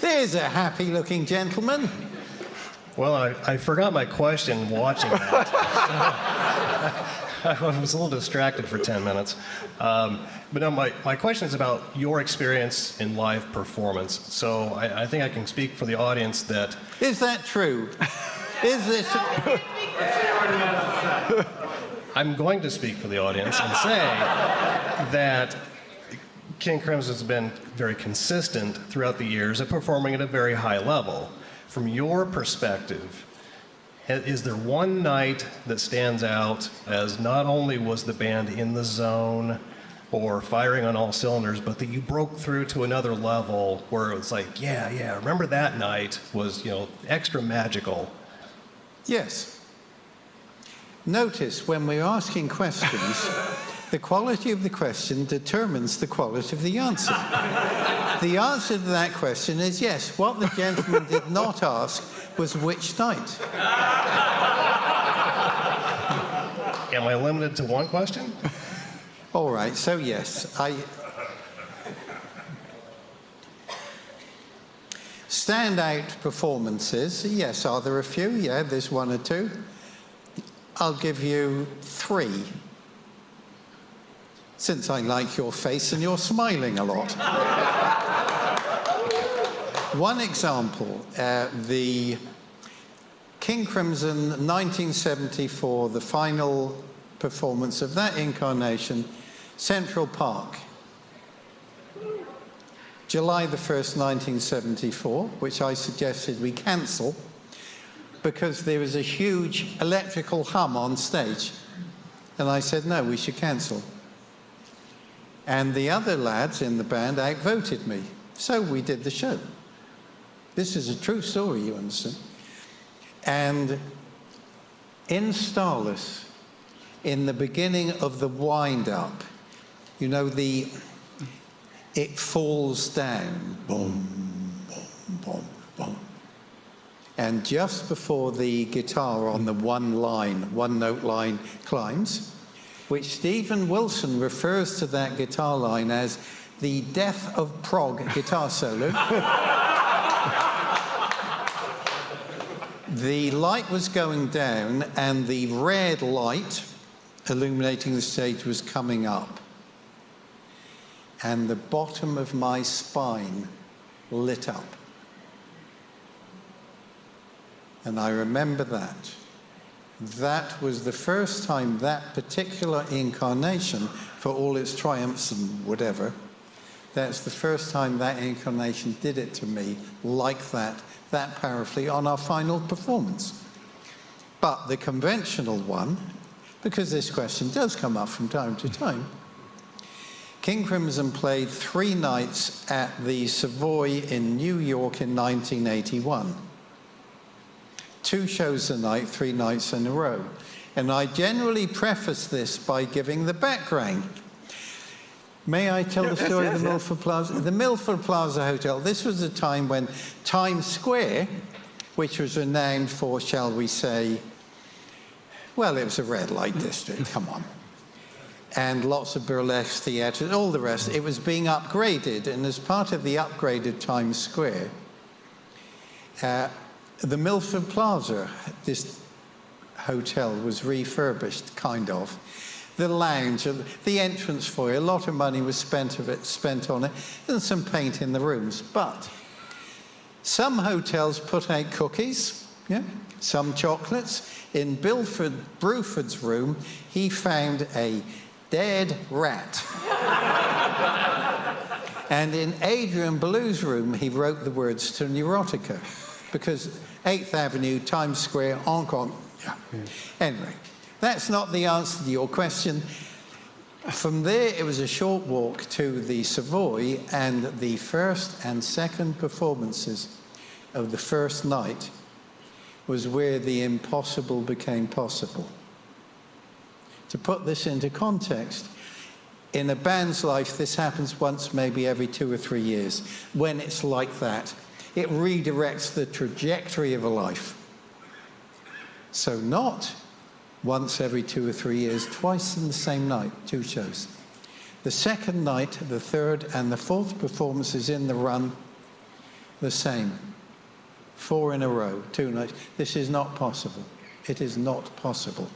There's a happy-looking gentleman. Well, I forgot my question watching that. I was a little distracted for 10 minutes. But no, my question is about your experience in live performance. So I think I can speak for the audience that... Is that true? Is this... I'm going to speak for the audience and say that King Crimson has been very consistent throughout the years at performing at a very high level. From your perspective, is there one night that stands out as not only was the band in the zone or firing on all cylinders, but that you broke through to another level where it was like, yeah, remember that night was, extra magical? Yes. Notice when we're asking questions, the quality of the question determines the quality of the answer. The answer to that question is yes. What the gentleman did not ask was which night. Am I limited to one question? All right, so yes. Standout performances, yes. Are there a few? Yeah, there's one or two. I'll give you 3. Since I like your face and you're smiling a lot. One example, the King Crimson 1974, the final performance of that incarnation, Central Park. July the 1st, 1974, which I suggested we cancel because there was a huge electrical hum on stage. And I said, no, we should cancel. And the other lads in the band outvoted me. So we did the show. This is a true story, you understand. And in Starless, in the beginning of the wind-up, it falls down. Boom, boom, boom, boom. And just before the guitar on the one-note line climbs, which Stephen Wilson refers to that guitar line as the death of prog guitar solo. The light was going down and the red light illuminating the stage was coming up. And the bottom of my spine lit up. And I remember that. That was the first time that particular incarnation, for all its triumphs and whatever, that's the first time that incarnation did it to me like that powerfully on our final performance. But the conventional one, because this question does come up from time to time, King Crimson played 3 nights at the Savoy in New York in 1981. 2 shows a night, 3 nights in a row. And I generally preface this by giving the background. May I tell the story of the Milford Plaza? The Milford Plaza Hotel, this was a time when Times Square, which was renowned for, shall we say, well, it was a red light district, come on. And lots of burlesque theatres, all the rest. It was being upgraded, and as part of the upgraded Times Square, the Milford Plaza, this hotel was refurbished, kind of. The lounge, the entrance foyer, a lot of money was spent on it, and some paint in the rooms. But some hotels put out cookies, some chocolates. In Bruford's room, he found a dead rat. And in Adrian Ballew's room, he wrote the words to Neurotica, because 8th Avenue, Times Square, Hong Kong. Anyway, that's not the answer to your question. From there, it was a short walk to the Savoy, and the first and second performances of the first night was where the impossible became possible. To put this into context, in a band's life, this happens once, maybe every 2 or 3 years. When it's like that, it redirects the trajectory of a life. So not once every 2 or 3 years, twice in the same night, 2 shows. The second night, the third and the fourth performances in the run, the same. 4 in a row, 2 nights. This is not possible. It is not possible.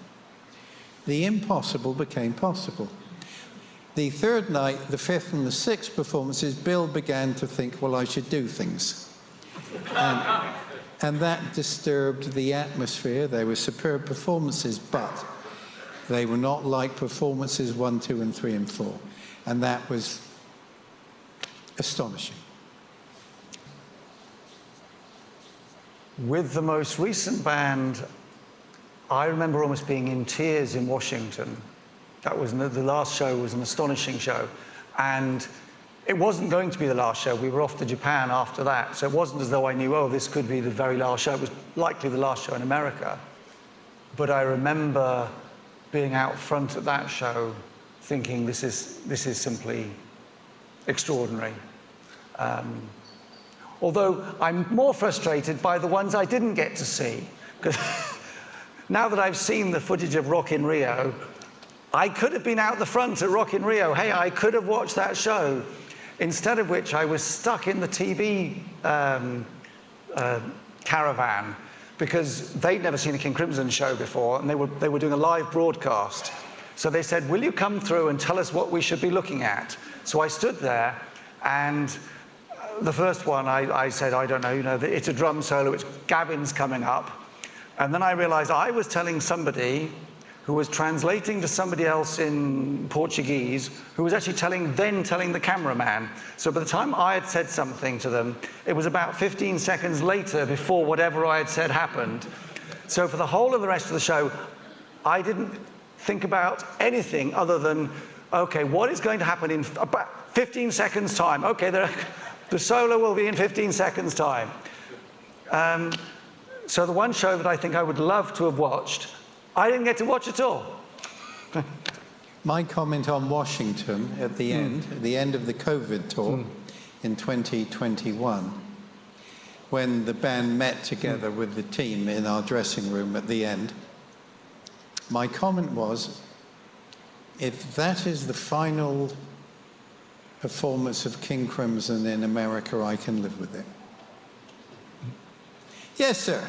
The impossible became possible. The third night, the fifth and the sixth performances, Bill began to think, well, I should do things. And that disturbed the atmosphere. They were superb performances, but they were not like performances 1, 2, and 3, and 4. And that was astonishing. With the most recent band, I remember almost being in tears in Washington. That was the last show was an astonishing show. And it wasn't going to be the last show. We were off to Japan after that. So it wasn't as though I knew, oh, this could be the very last show. It was likely the last show in America. But I remember being out front at that show thinking this is simply extraordinary. Although I'm more frustrated by the ones I didn't get to see. Because now that I've seen the footage of Rock in Rio, I could have been out the front at Rock in Rio. Hey, I could have watched that show. Instead of which, I was stuck in the TV caravan because they'd never seen a King Crimson show before, and they were doing a live broadcast. So they said, will you come through and tell us what we should be looking at? So I stood there, and the first one, I said, I don't know, it's a drum solo, it's Gavin's coming up. And then I realized I was telling somebody who was translating to somebody else in Portuguese, who was actually telling the cameraman. So by the time I had said something to them, it was about 15 seconds later before whatever I had said happened. So for the whole of the rest of the show, I didn't think about anything other than, okay, what is going to happen in about 15 seconds time? Okay, the solo will be in 15 seconds time. So the one show that I think I would love to have watched, I didn't get to watch at all. My comment on Washington at the end of the COVID tour in 2021, when the band met together with the team in our dressing room at the end, my comment was, if that is the final performance of King Crimson in America, I can live with it. Yes, sir.